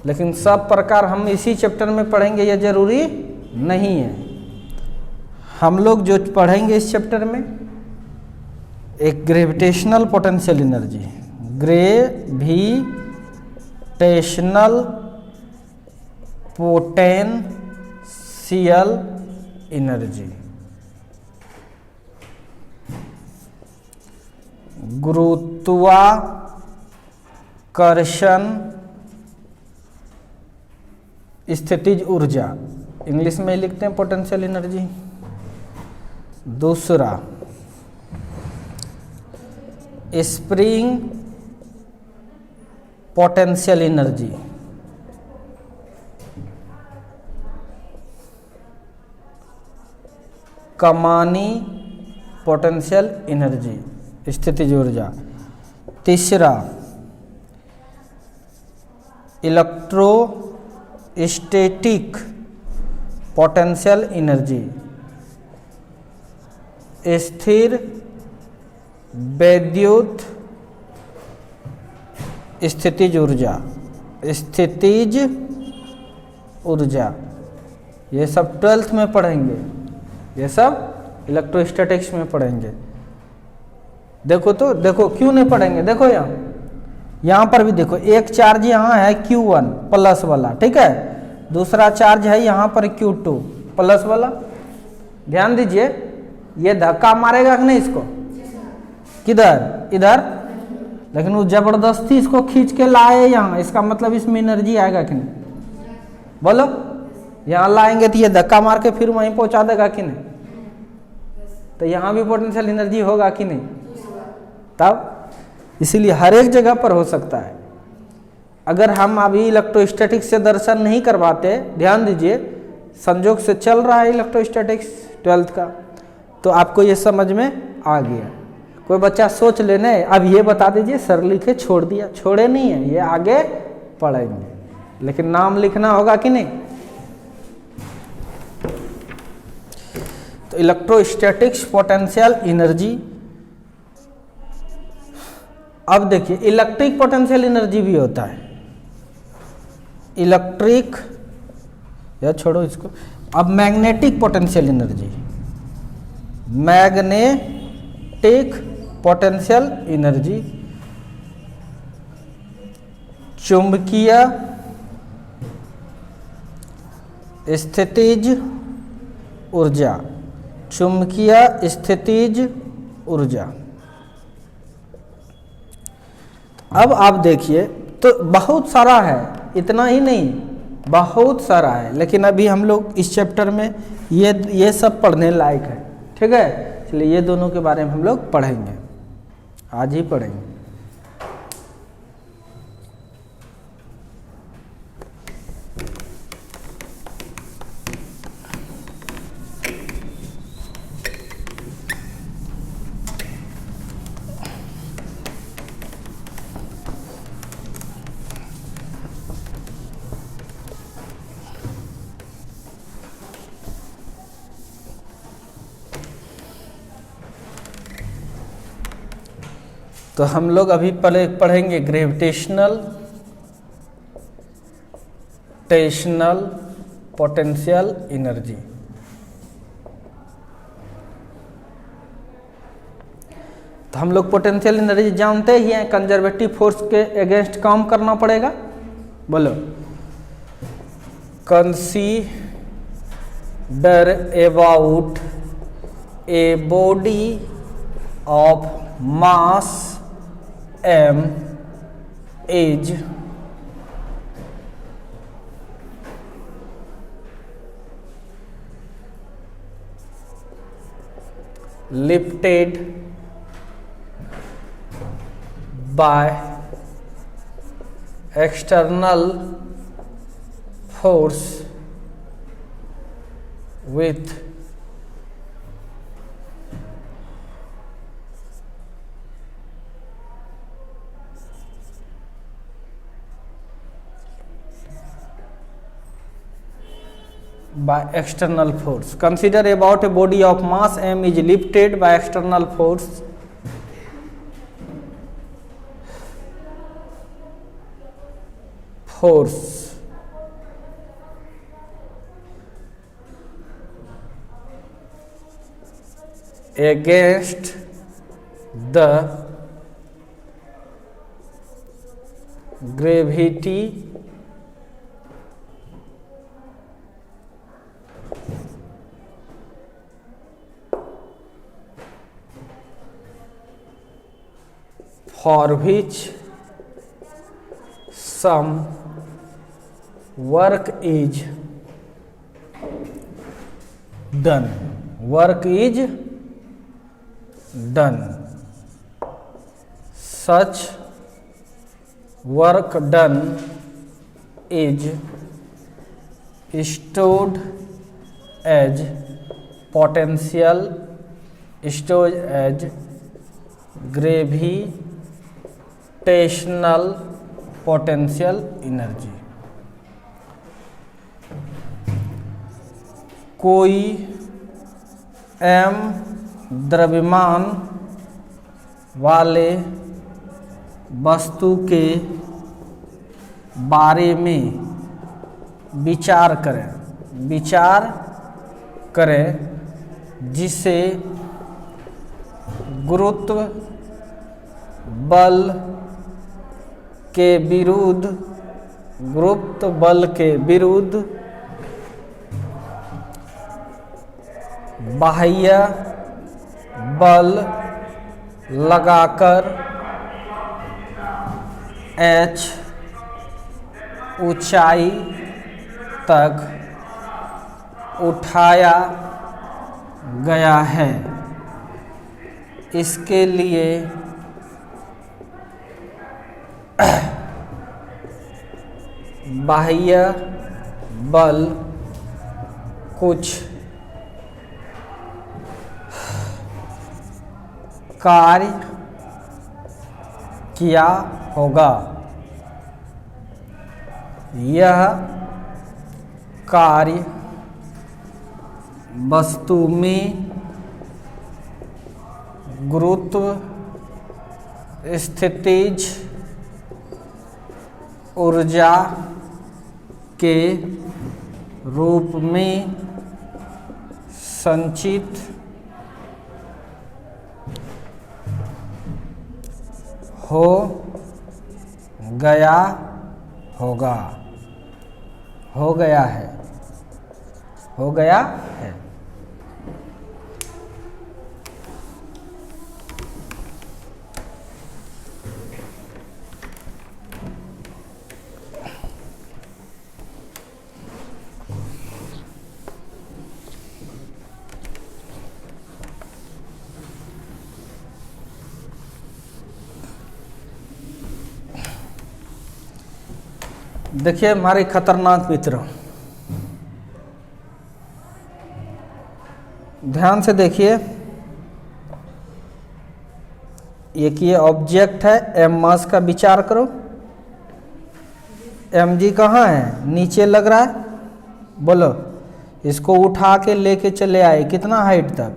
लेकिन सब प्रकार हम इसी चैप्टर में पढ़ेंगे यह जरूरी नहीं है। हम लोग जो पढ़ेंगे इस चैप्टर में एक gravitational potential energy, gravitational potential energy, गुरुत्वाकर्षण स्थितिज ऊर्जा, इंग्लिश में लिखते हैं पोटेंशियल एनर्जी। दूसरा स्प्रिंग पोटेंशियल एनर्जी, कमानी पोटेंशियल एनर्जी, स्थितिज ऊर्जा। तीसरा इलेक्ट्रोस्टैटिक पोटेंशियल एनर्जी, स्थिर वैद्युत स्थितिज ऊर्जा। स्थितिज ऊर्जा ये सब 12th में पढ़ेंगे, ये सब इलेक्ट्रोस्टैटिक्स में पढ़ेंगे। देखो तो देखो, क्यों नहीं पढ़ेंगे, देखो यहाँ पर भी देखो, एक चार्ज यहाँ है Q1 प्लस वाला, ठीक है, दूसरा चार्ज है यहाँ पर Q2 प्लस वाला। ध्यान दीजिए, ये धक्का मारेगा कि नहीं इसको, किधर, इधर, लेकिन वो जबरदस्ती इसको खींच के लाए यहाँ, इसका मतलब इसमें एनर्जी आएगा कि नहीं, बोलो। यहाँ लाएंगे तो ये धक्का मार के फिर वहीं पहुंचा देगा कि नहीं, तो यहाँ भी पोटेंशियल एनर्जी होगा कि नहीं, तब इसीलिए हर एक जगह पर हो सकता है। अगर हम अभी इलेक्ट्रोस्टैटिक्स से दर्शन नहीं करवाते, ध्यान दीजिए, संयोग से चल रहा है इलेक्ट्रोस्टैटिक्स 12th का, तो आपको ये समझ में आ गया। कोई बच्चा सोच लेने, अब ये बता दीजिए सर लिखे छोड़ दिया, छोड़े नहीं है, ये आगे पढ़ेंगे, लेकिन नाम लिखना होगा कि नहीं। तो इलेक्ट्रोस्टैटिक्स पोटेंशियल एनर्जी। अब देखिए, इलेक्ट्रिक पोटेंशियल एनर्जी भी होता है, इलेक्ट्रिक, या छोड़ो इसको। अब magnetic potential energy, magnetic potential energy, चुंबकीय स्थितिज ऊर्जा, चुंबकीय स्थितिज ऊर्जा। अब आप देखिए, तो बहुत सारा है, इतना ही नहीं, बहुत सारा है, लेकिन अभी हम लोग इस चैप्टर में ये सब पढ़ने लायक है, ठीक है। इसलिए ये दोनों के बारे में हम लोग पढ़ेंगे, आज ही पढ़ेंगे। तो हम लोग अभी पढ़ेंगे ग्रेविटेशनल पोटेंशियल एनर्जी। तो हम लोग पोटेंशियल एनर्जी जानते ही हैं, कंजर्वेटिव फोर्स के अगेंस्ट काम करना पड़ेगा, बोलो। Consider about a body of mass m is lifted by external force with by external force. Consider about a body of mass m is lifted by external force against the gravity for which some work is done. Work is done. Such work done is stored as potential, stored as gravitational potential energy. कोई m द्रव्यमान वाले वस्तु के बारे में विचार करें जिसे गुरुत्व बल के विरुद्ध बाह्य बल लगाकर h ऊंचाई तक उठाया गया है। इसके लिए बाह्य बल कुछ कार्य किया होगा। यह कार्य वस्तु में गुरुत्व स्थितिज ऊर्जा के रूप में संचित हो गया है। देखिए हमारे खतरनाक मित्र, ध्यान से देखिए। एक ये ऑब्जेक्ट है, एम मास का विचार करो। एम जी कहाँ है? नीचे लग रहा है। बोलो, इसको उठा के लेके चले आए कितना हाइट तक?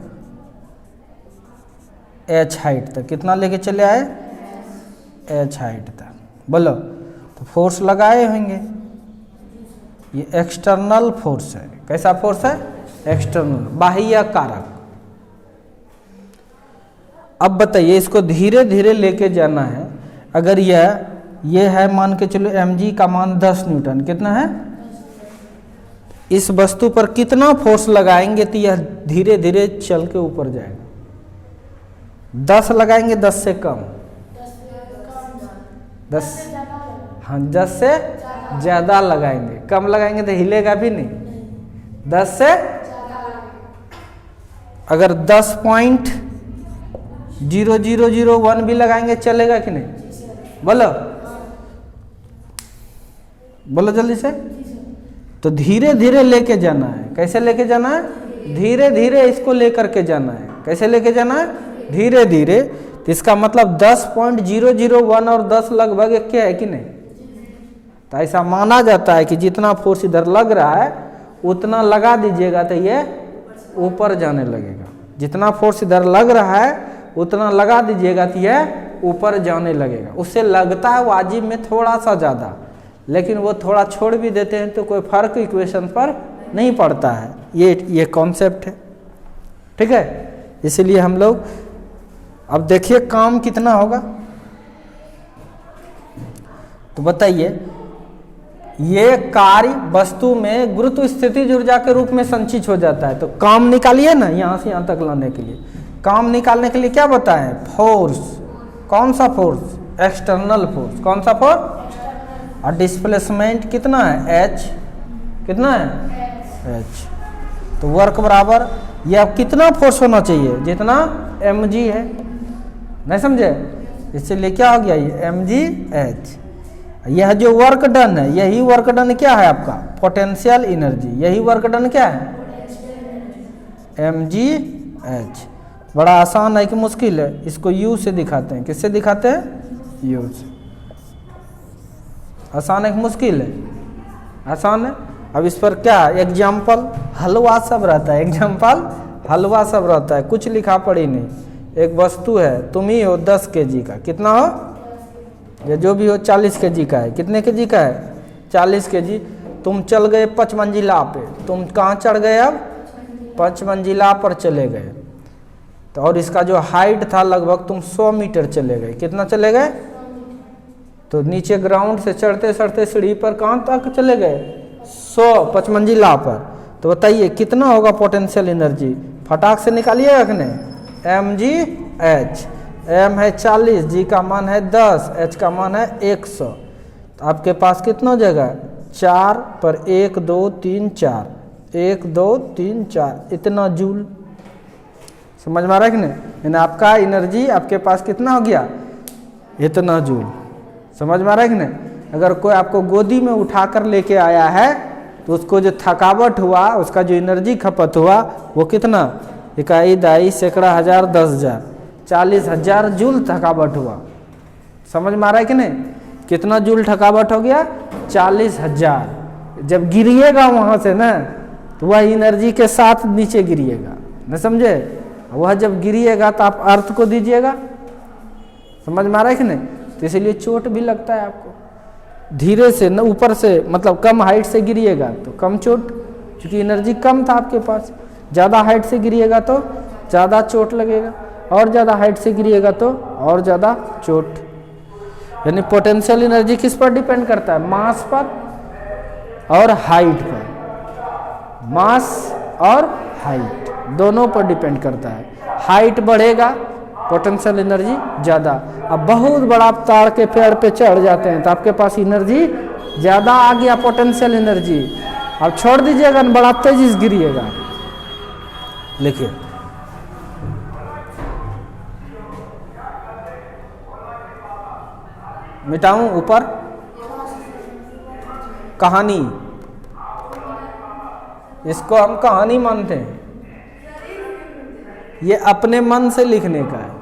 एच हाइट तक। कितना लेके चले आए? एच हाइट तक। बोलो, तो फोर्स लगाए होंगे। ये एक्सटर्नल फोर्स है। कैसा फोर्स है? एक्सटर्नल, बाह्य कारक। अब बताइए, इसको धीरे धीरे लेके जाना है। अगर ये है, मान के चलो mg का मान 10 न्यूटन। कितना है? इस वस्तु पर कितना फोर्स लगाएंगे तो यह धीरे धीरे चल के ऊपर जाएगा? 10 लगाएंगे, 10 से कम? 10, हाँ 10 से ज़्यादा लगाएंगे। कम लगाएंगे तो हिलेगा भी नहीं। 10 से अगर 10.0001 भी लगाएंगे चलेगा कि नहीं? बोलो जल्दी से। तो धीरे धीरे लेके जाना है। कैसे लेके जाना है? धीरे धीरे इसको लेकर के जाना है। कैसे लेके जाना है? धीरे धीरे। तो इसका मतलब 10.001 और 10 लगभग एक है कि नहीं? तो ऐसा माना जाता है कि जितना फोर्स इधर लग रहा है उतना लगा दीजिएगा तो ये ऊपर जाने लगेगा। जितना फोर्स इधर लग रहा है उतना लगा दीजिएगा तो ये ऊपर जाने लगेगा। उससे लगता है वाजिब में थोड़ा सा ज़्यादा, लेकिन वो थोड़ा छोड़ भी देते हैं तो कोई फर्क इक्वेशन पर नहीं पड़ता है। ये कॉन्सेप्ट है, ठीक है। इसीलिए हम लोग अब देखिए काम कितना होगा। तो बताइए, ये कार्य वस्तु में गुरुत्व स्थितिज ऊर्जा के रूप में संचित हो जाता है। तो काम निकालिए ना, यहाँ से यहाँ तक लाने के लिए। काम निकालने के लिए क्या बताएं? फोर्स। कौन सा फोर्स? External force. कौन सा फोर्स? और डिस्प्लेसमेंट कितना है? एच। कितना है? एच। तो वर्क बराबर ये अब कितना फोर्स होना चाहिए? जितना mg है। नहीं समझे? इसलिए क्या हो गया? ये mg h। यह जो वर्क डन है, यही वर्क डन क्या है आपका? Potential energy. यही वर्क डन क्या है? mg h। बड़ा आसान है कि मुश्किल है? इसको यू से दिखाते हैं। किससे दिखाते हैं? यू से। आसान है कि मुश्किल है? आसान है। अब इस पर क्या एग्जाम्पल हलवा सब रहता है, एग्जाम्पल हलवा सब रहता है, कुछ लिखा पड़ी नहीं। एक वस्तु है, तुम ही हो 10 kg का, कितना हो या जो भी हो 40 kg का है। कितने kg का है? 40 kg। तुम चल गए 5 मंजिला पे, तुम कहाँ चढ़ गए? अब 5 मंजिला पर चले गए। तो और इसका जो हाइट था लगभग तुम 100 मीटर चले गए। कितना चले गए? तो नीचे ग्राउंड से चढ़ते चढ़ते सीढ़ी पर कहाँ तक चले गए? 100, 5 मंजिला पर। तो बताइए कितना होगा पोटेंशियल एनर्जी? फटाक से निकालिएगा कि नहीं? mgh। m है 40, g का मान है 10, h का मान है 100। तो आपके पास कितना जगह? 4 पर 1 2 3 4, 1 2 3 4, इतना जूल। समझ में आ रहा है कि नहीं? यानी आपका एनर्जी आपके पास कितना हो गया? इतना जूल। समझ में आ रहा है कि नहीं? अगर कोई आपको गोदी में उठाकर लेके आया है तो उसको जो थकावट हुआ, उसका जो एनर्जी खपत हुआ वो कितना? इकाई, दाई, सैकड़ा, हजार, 10,000, 40,000 जूल थकावट हुआ। समझ में आ रहा है कि नहीं? कितना जूल थकावट हो गया? 40,000। जब गिरिएगा वहां से ना तो वह एनर्जी के साथ नीचे गिरिएगा, न समझे? वह जब गिरिएगा तो आप अर्थ को दीजिएगा। समझ में आ रहा है कि नहीं? तो इसलिए चोट भी लगता है आपको। धीरे से न ऊपर से, मतलब कम हाइट से गिरिएगा तो कम चोट, क्योंकि एनर्जी कम था आपके पास। ज़्यादा हाइट से गिरिएगा तो ज़्यादा चोट लगेगा, और ज़्यादा हाइट से गिरिएगा तो और ज़्यादा चोट। यानी पोटेंशियल एनर्जी किस पर डिपेंड करता है? मास पर और हाइट पर। मास और हाइट दोनों पर डिपेंड करता है। हाइट बढ़ेगा पोटेंशियल एनर्जी ज़्यादा। अब बहुत बड़ा आप ताड़ के पेड़ पे चढ़ जाते हैं तो आपके पास एनर्जी ज़्यादा आ गया, पोटेंशियल एनर्जी। अब छोड़ दीजिएगा न, बड़ा तेजी से गिरिएगा। लिखिए, मिटाऊं ऊपर? कहानी, इसको हम कहानी मानते हैं। ये अपने मन से लिखने का है।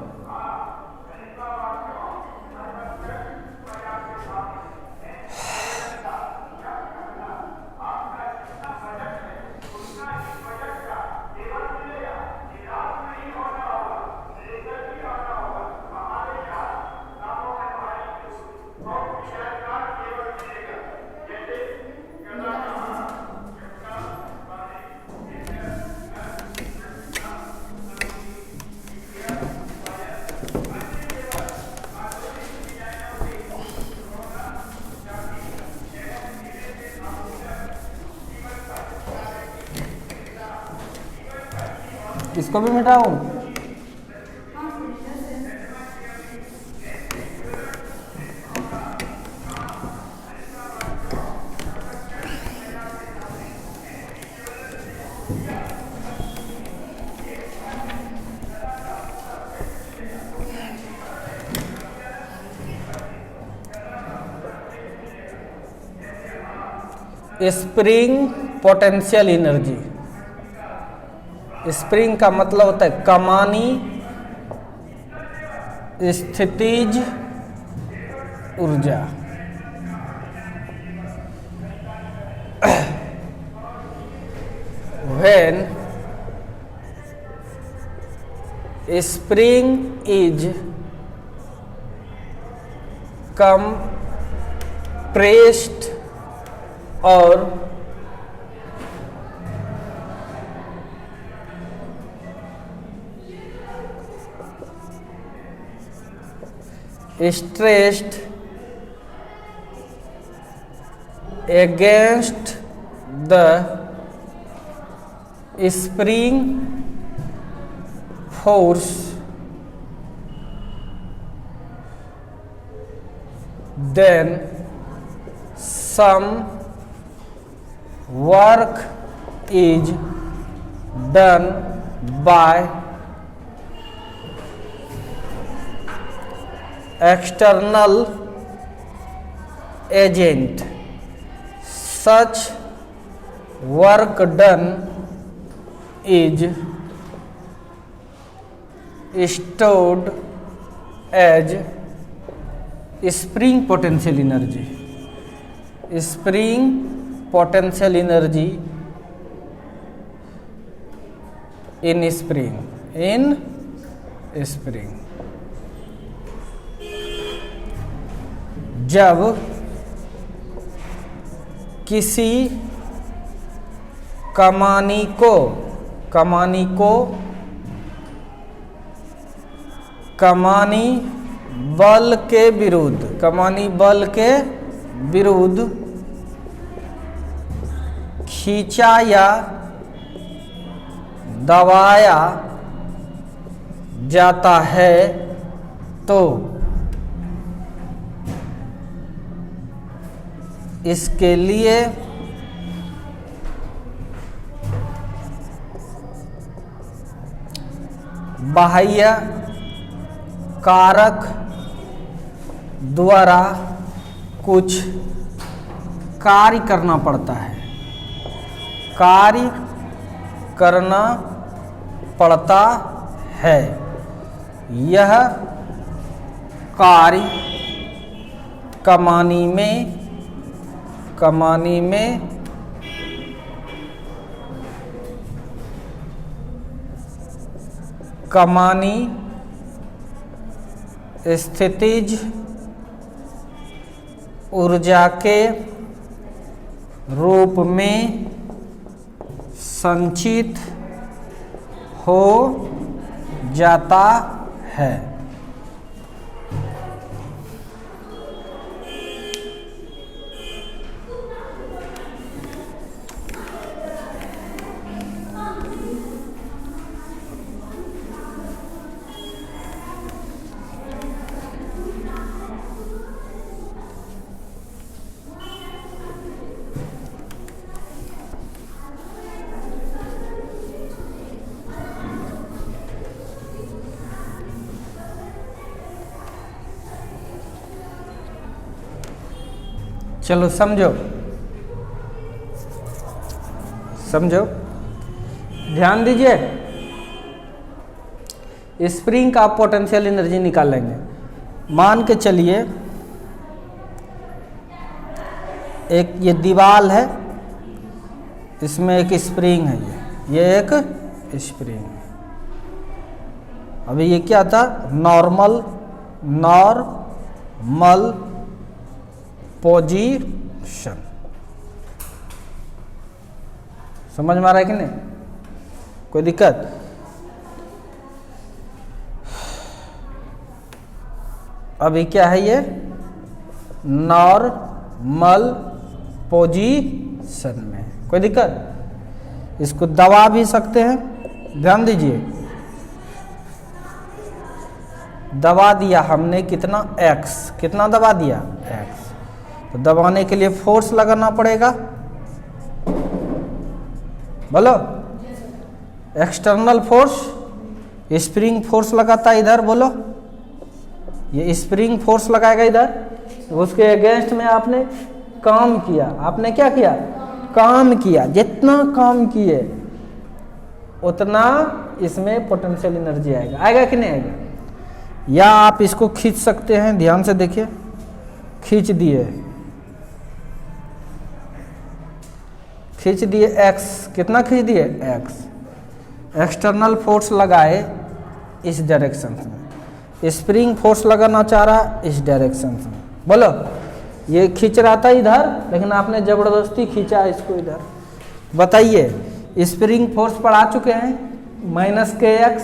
इसको भी मिटाऊं? Spring potential energy. स्प्रिंग का मतलब होता है कमानी, स्थितिज ऊर्जा। When spring is compressed or stressed against the spring force, then some work is done by external agent. Such work done is stored as spring potential energy. Spring potential energy in spring. जब किसी कमानी को कमानी बल के विरुद्ध खींचा या दबाया जाता है तो इसके लिए बाह्य कारक द्वारा कुछ कार्य करना पड़ता है। यह कार्य कमानी में स्थितिज ऊर्जा के रूप में संचित हो जाता है। चलो समझो ध्यान दीजिए। स्प्रिंग का पोटेंशियल एनर्जी निकालेंगे। मान के चलिए एक ये दीवार है, इसमें एक स्प्रिंग है, ये एक स्प्रिंग। अभी ये क्या था? Normal position. समझ में आ रहा है कि नहीं? कोई दिक्कत? अभी क्या है ये? नॉर्मल पोजीशन में। कोई दिक्कत? इसको दबा भी सकते हैं। ध्यान दीजिए, दबा दिया हमने कितना? x। कितना दबा दिया? x। तो दबाने के लिए फोर्स लगाना पड़ेगा। बोलो, एक्सटर्नल फोर्स, स्प्रिंग फोर्स लगाता है इधर। बोलो, ये स्प्रिंग फोर्स लगाएगा इधर, उसके अगेंस्ट में आपने काम किया। आपने क्या किया? काम किया। जितना काम किए उतना इसमें पोटेंशियल एनर्जी आएगा कि नहीं आएगा? या आप इसको खींच सकते हैं। ध्यान से देखिए, खींच दिए x। कितना खींच दिए? x। एक्सटर्नल फोर्स लगाए इस डायरेक्शन में, स्प्रिंग फोर्स लगाना चाह रहा इस डायरेक्शन में। बोलो, ये खींच रहा था इधर, लेकिन आपने जबरदस्ती खींचा इसको इधर। बताइए, स्प्रिंग फोर्स पर आ चुके हैं -kx,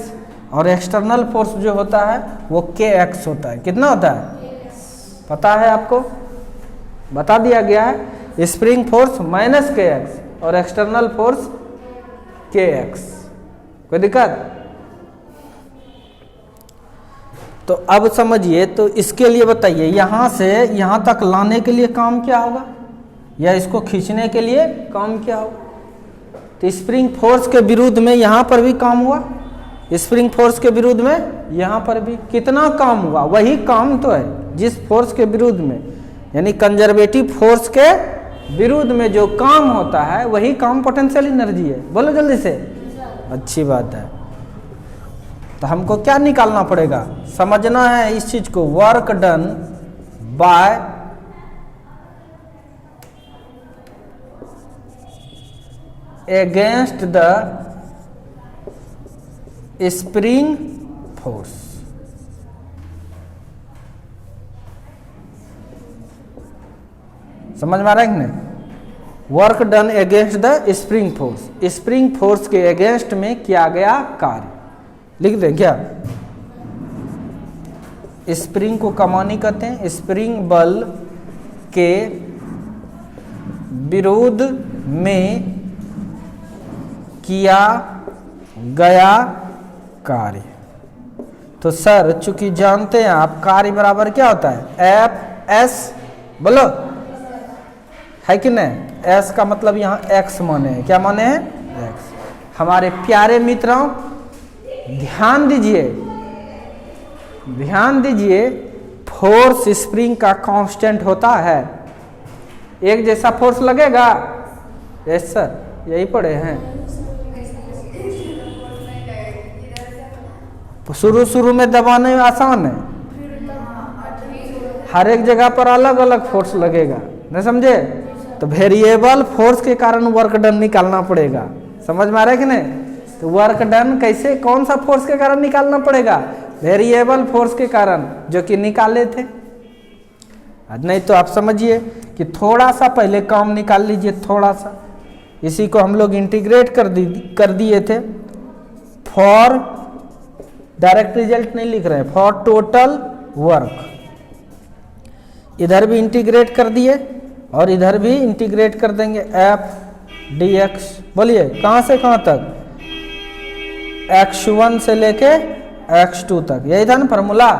और एक्सटर्नल फोर्स जो होता है वो kx होता है। कितना होता है? पता है आपको? बता दिया गया है। स्प्रिंग फोर्स -kx और एक्सटर्नल फोर्स kx। कोई दिक्कत? तो अब समझिए, तो इसके लिए बताइए, यहां से यहां तक लाने के लिए काम क्या होगा, या इसको खींचने के लिए काम क्या होगा? तो स्प्रिंग फोर्स के विरुद्ध में यहां पर भी काम हुआ, स्प्रिंग फोर्स के विरुद्ध में यहां पर भी कितना काम हुआ? वही काम तो है जिस फोर्स के विरुद्ध में, यानी कंजर्वेटिव फोर्स के विरुद्ध में जो काम होता है वही काम पोटेंशियल एनर्जी है। बोलो जल्दी से। अच्छी बात है। तो हमको क्या निकालना पड़ेगा, समझना है इस चीज को, work done by against the spring force. समझ में आ रहा है कि नहीं? Work done against the spring force, spring force के अगेंस्ट में किया गया कार्य। लिख दें क्या? स्प्रिंग को कमानी कहते हैं, स्प्रिंग बल के विरोध में किया गया कार्य। तो सर चूंकि जानते हैं आप कार्य बराबर क्या होता है, एफ एस, बोलो है कि नहीं? एस का मतलब यहाँ एक्स माने है, क्या माने है? एक्स। हमारे प्यारे मित्रों ध्यान दीजिए, ध्यान दीजिए, फोर्स स्प्रिंग का कांस्टेंट होता है। एक जैसा फोर्स लगेगा? यस सर, यही पढ़े हैं। शुरू में दबाने में आसान है, हर एक जगह पर अलग अलग फोर्स लगेगा, नहीं समझे? तो वेरिएबल फोर्स के कारण वर्क डन निकालना पड़ेगा। समझ में आ रहा है कि नहीं? तो वर्क डन कैसे, कौन सा फोर्स के कारण निकालना पड़ेगा? वेरिएबल फोर्स के कारण, जो कि निकाले थे। नहीं तो आप समझिए कि थोड़ा सा पहले काम निकाल लीजिए, थोड़ा सा, इसी को हम लोग इंटीग्रेट कर दिए थे। फॉर डायरेक्ट रिजल्ट नहीं लिख रहे हैं, फॉर टोटल वर्क, इधर भी इंटीग्रेट कर दिए और इधर भी इंटीग्रेट कर देंगे। एफ डी एक्स, बोलिए कहां से कहां तक? x1 से लेके x2 तक, यही था ना फॉर्मूला।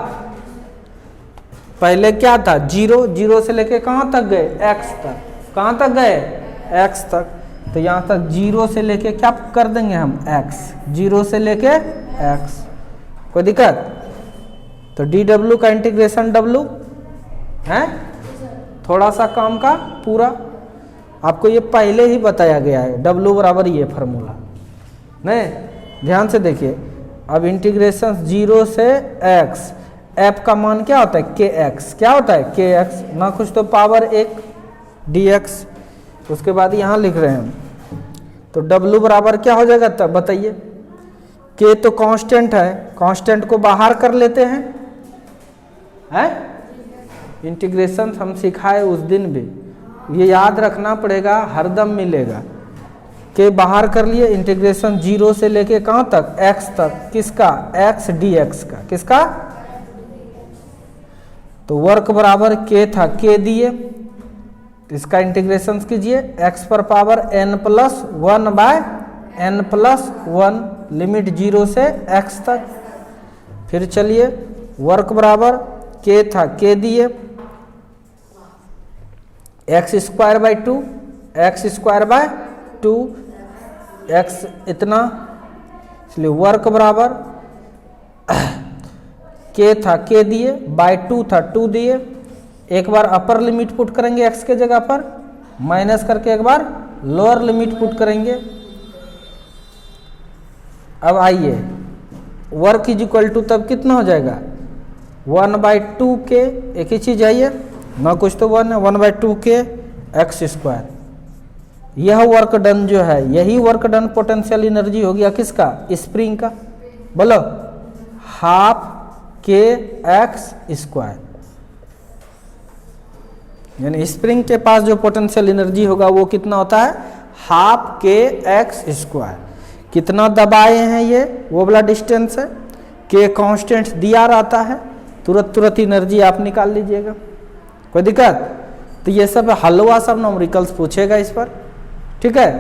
पहले क्या था, जीरो, जीरो से लेके कहां तक गए? x तक। कहां तक गए? x तक। तो यहां तक जीरो से लेके क्या कर देंगे हम? x, जीरो से लेके x। कोई दिक्कत? तो डी डब्ल्यू का इंटीग्रेशन डब्ल्यू है, थोड़ा सा काम का पूरा। आपको ये पहले ही बताया गया है, डब्ल्यू बराबर ये फॉर्मूला, नहीं? ध्यान से देखिए, अब इंटीग्रेशन जीरो से x, एफ का मान क्या होता है? के एक्स। क्या होता है? के एक्स, ना कुछ तो पावर एक डी एक्स। उसके बाद यहाँ लिख रहे हैं, तो डब्ल्यू बराबर क्या हो जाएगा तब बताइए? के तो कांस्टेंट है, कांस्टेंट को बाहर कर लेते हैं, हैं? इंटीग्रेशन हम सिखाए उस दिन भी, ये याद रखना पड़ेगा, हरदम मिलेगा। के बाहर कर लिए, इंटीग्रेशन जीरो से लेके कहां तक? x तक। किसका? x dx का। किसका? तो वर्क बराबर के था, के दिए, इसका इंटीग्रेशन कीजिए, x पर power n+1 by n+1, limit zero से x तक। फिर चलिए, वर्क बराबर के था, के दिए, x² 2, x इतना, इसलिए वर्क बराबर के था, के दिए, बाय 2 था, 2 दिए। एक बार अपर लिमिट पुट करेंगे x के जगह पर, माइनस करके एक बार लोअर लिमिट पुट करेंगे। अब आइए, वर्क इज इक्वल टू तब कितना हो जाएगा? 1/2 के, एक ही चीज आइए ना, कुछ तो 1 है, 1/2 के x²। यह वर्क डन जो है, यही वर्क डन पोटेंशियल एनर्जी हो गया किसका? स्प्रिंग का। बोलो, हाफ के x², यानी स्प्रिंग के पास जो पोटेंशियल एनर्जी होगा वो कितना होता है? हाफ के x²। कितना दबाए हैं ये, वो वाला डिस्टेंस है, के कांस्टेंट दिया रहता है, तुरंत एनर्जी आप निकाल लीजिएगा। कोई दिक्कत? तो ये सब हलवा सब न्यूमेरिकल्स पूछेगा इस पर, ठीक है?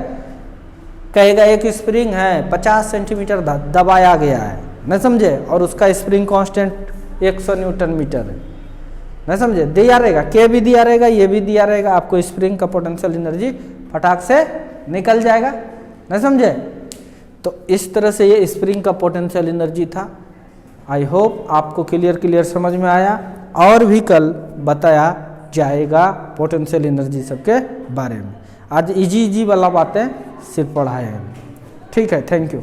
कहेगा एक स्प्रिंग है 50 सेंटीमीटर दबाया गया है, नहीं समझे, और उसका स्प्रिंग कांस्टेंट 100 न्यूटन मीटर है, नहीं समझे, दिया रहेगा, के भी दिया रहेगा, ये भी दिया रहेगा, आपको स्प्रिंग का पोटेंशियल एनर्जी फटाक से निकल जाएगा, नहीं समझे। तो इस तरह से ये स्प्रिंग का पोटेंशियल एनर्जी था। आई होप आपको क्लियर समझ में आया, और भी कल बताया जाएगा पोटेंशियल एनर्जी सबके बारे में। आज इजी वाला बातें सिर्फ पढ़ाए हैं, ठीक है? Thank you.